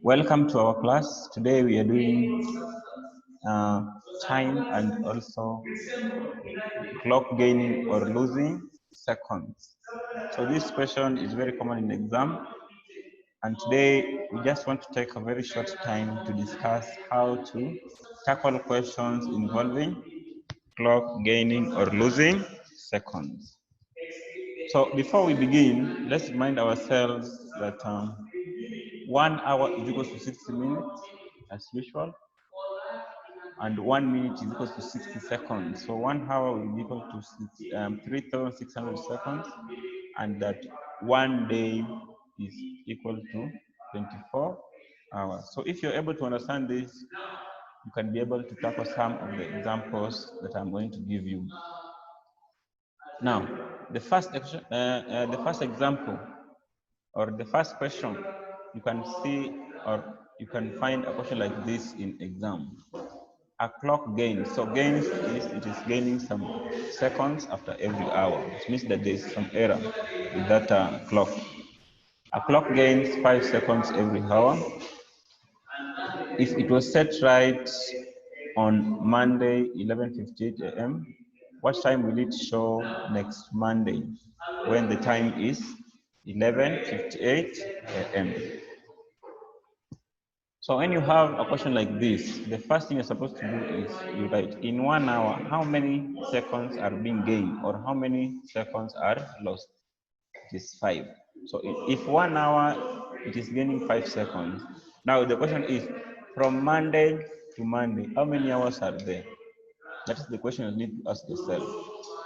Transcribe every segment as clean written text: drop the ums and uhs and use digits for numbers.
Welcome to our class. Today we are doing time and also clock gaining or losing seconds. So this question is very common in exam, and today we just want to take a very short time to discuss how to tackle questions involving clock gaining or losing seconds. So before we begin, let's remind ourselves that 1 hour is equal to 60 minutes as usual, and 1 minute is equal to 60 seconds. So 1 hour will be equal to 3,600 seconds, and that 1 day is equal to 24 hours. So if you're able to understand this, you can be able to tackle some of the examples that I'm going to give you. Now, the first example or the first question, you can see or you can find a question like this in exam. A clock gain. So gains is it is gaining some seconds after every hour, which means that there is some error with that clock. A clock gains 5 seconds every hour. If it was set right on Monday 11:58 a.m., what time will it show next Monday when the time is 11:58 a.m.? So when you have a question like this, the first thing you're supposed to do is you write in 1 hour, how many seconds are being gained or how many seconds are lost? It is 5. So if 1 hour, it is gaining 5 seconds. Now the question is, from Monday to Monday, how many hours are there? That is the question you need to ask yourself.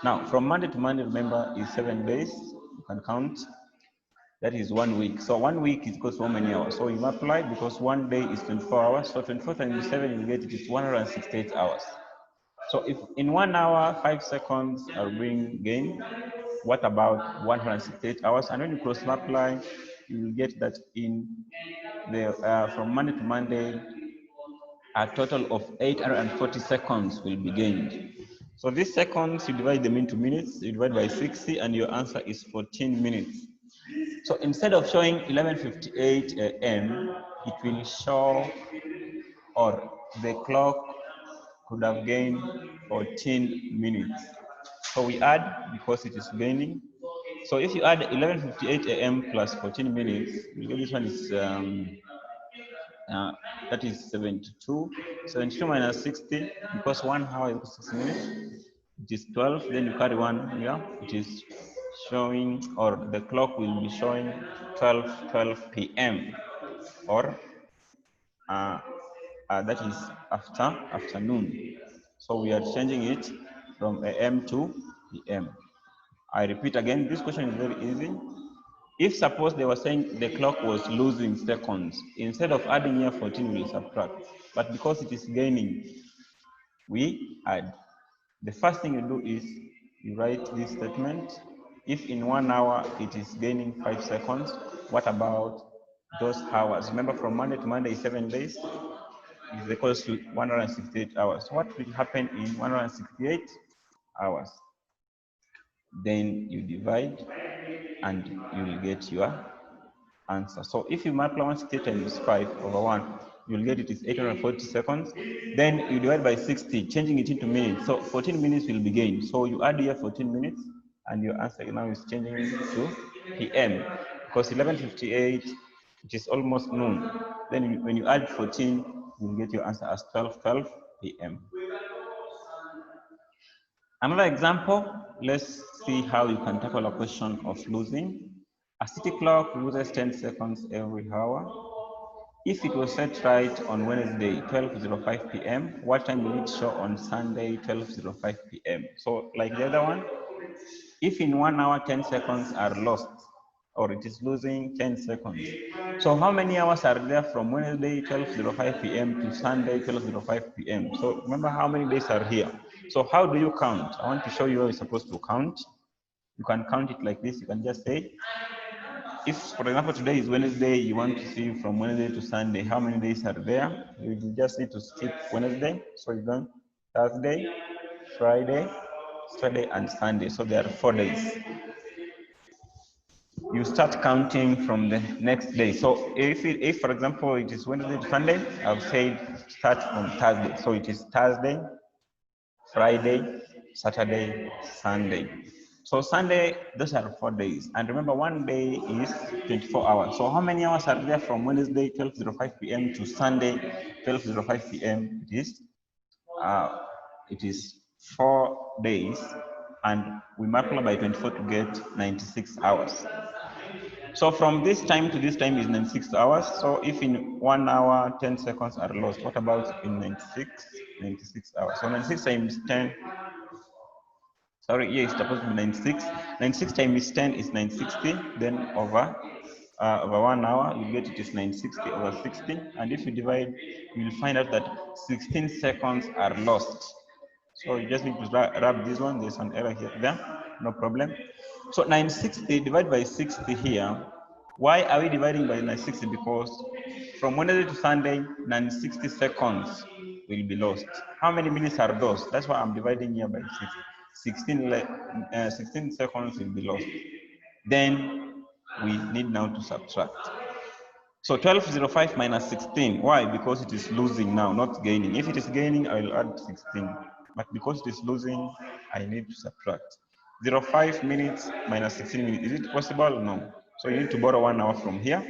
Now, from Monday to Monday, remember, is 7 days. You can count. That is 1 week. So 1 week is equals to how many hours? So you multiply because 1 day is 24 hours. So 24 times 7, you get it is 168 hours. So if in 1 hour, 5 seconds are being gained, what about 168 hours? And when you cross multiply, you will get that in the from Monday to Monday, a total of 840 seconds will be gained. So these seconds, you divide them into minutes, you divide by 60, and your answer is 14 minutes. So instead of showing 11:58 a.m., it will show, or the clock could have gained 14 minutes. So we add because it is gaining. So if you add 11:58 a.m. plus 14 minutes, you get this one is that is 72. 72 minus 60, because 1 hour is 6 minutes, it is 12. Then you carry 1 here, it is showing, or the clock will be showing 12 p.m. or that is afternoon. So we are changing it from a.m. to p.m. I repeat again, this question is very easy. If suppose they were saying the clock was losing seconds, instead of adding here 14, we will subtract. But because it is gaining, we add. The first thing you do is you write this statement. If in 1 hour it is gaining 5 seconds, what about those hours? Remember, from Monday to Monday is 7 days, is equals to 168 hours. What will happen in 168 hours? Then you divide and you will get your answer. So if you multiply 168 times 5 over 1, you'll get it is 840 seconds. Then you divide by 60, changing it into minutes. So 14 minutes will be gained. So you add here 14 minutes, and your answer now is changing to PM, because 11:58, which is almost noon. Then when you add 14, you'll get your answer as 12 PM. Another example, let's see how you can tackle a question of losing. A city clock loses 10 seconds every hour. If it was set right on Wednesday, 12:05 p.m., what time will it show on Sunday, 12:05 p.m.? So like the other one, if in 1 hour, 10 seconds are lost, or it is losing 10 seconds. So how many hours are there from Wednesday, 12:05 p.m. to Sunday, 12:05 p.m.? So remember how many days are here. So how do you count? I want to show you how you're supposed to count. You can count it like this. You can just say, if, for example, today is Wednesday, you want to see from Wednesday to Sunday, how many days are there? You just need to skip Wednesday. So you've done Thursday, Friday, Saturday, and Sunday. So there are 4 days. you start counting from the next day. So if for example, it is Wednesday to Sunday, I've said start from Thursday. So it is Thursday, Friday, Saturday, Sunday. So Sunday, those are 4 days. And remember, one day is 24 hours. So how many hours are there from Wednesday, 12:05 p.m. to Sunday, 12:05 p.m.? It is 4 days, and we multiply by 24 to get 96 hours. So from this time to this time is 96 hours. So if in 1 hour, 10 seconds are lost, what about in 96 hours? So 96 times 10, sorry, yeah, it's supposed to be 96. 96 times 10 is 960, then over 1 hour, you get it is 960 over 16. And if you divide, you'll find out that 16 seconds are lost. So you just need to wrap this one. There's an error here, there, no problem. So 960 divided by 60 here. Why are we dividing by 960? Because from Wednesday to Sunday, 960 seconds will be lost. How many minutes are those? That's why I'm dividing here by 16 seconds will be lost. Then we need now to subtract. So 12:05 minus 16. Why? Because it is losing now, not gaining. If it is gaining, I will add 16. But because it is losing, I need to subtract. 05 minutes minus 16 minutes. Is it possible? No. So you need to borrow 1 hour from here.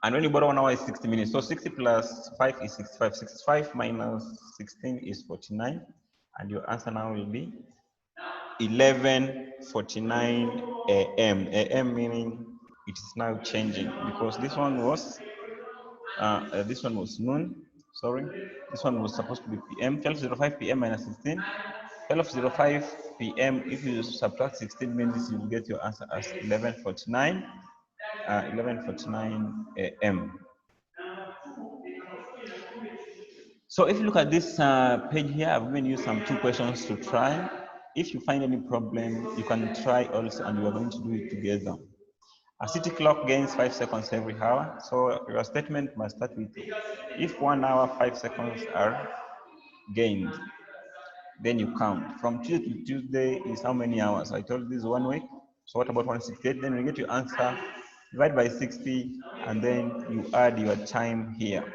And when you borrow 1 hour is 60 minutes. So 60 plus 5 is 65. 65 minus 16 is 49. And your answer now will be 11:49 a.m. a.m. meaning it is now changing, because this one was noon. Sorry, this one was supposed to be p.m. 12:05 p.m. minus 16. 12:05 p.m. If you subtract 16 minutes, you will get your answer as 11:49. 11:49 a.m. So if you look at this page here, I've given you some 2 questions to try. If you find any problem, you can try also, and we are going to do it together. A city clock gains 5 seconds every hour. So your statement must start with, if 1 hour, 5 seconds are gained, then you count. From Tuesday to Tuesday is how many hours? I told you this is 1 week. So what about 168? Then we get your answer, divide by 60, and then you add your time here.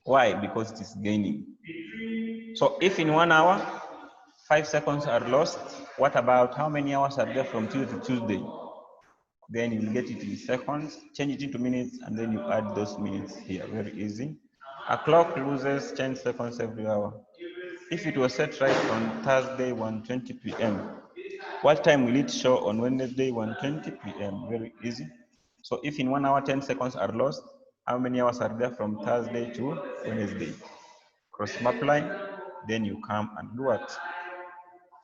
Why? Because it is gaining. So if in 1 hour, 5 seconds are lost, what about how many hours are there from Tuesday to Tuesday? Then you will get it in seconds, change it into minutes, and then you add those minutes here. Very easy. A clock loses 10 seconds every hour. If it was set right on Thursday, 1:20 p.m., what time will it show on Wednesday, 1:20 p.m.? Very easy. So if in 1 hour, 10 seconds are lost, how many hours are there from Thursday to Wednesday? Cross multiply, then you come and do what?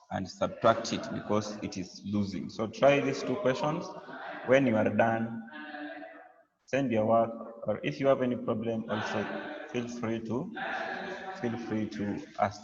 And subtract it, because it is losing. So try these 2 questions. When you are done, send your work, or if you have any problem also, feel free to ask.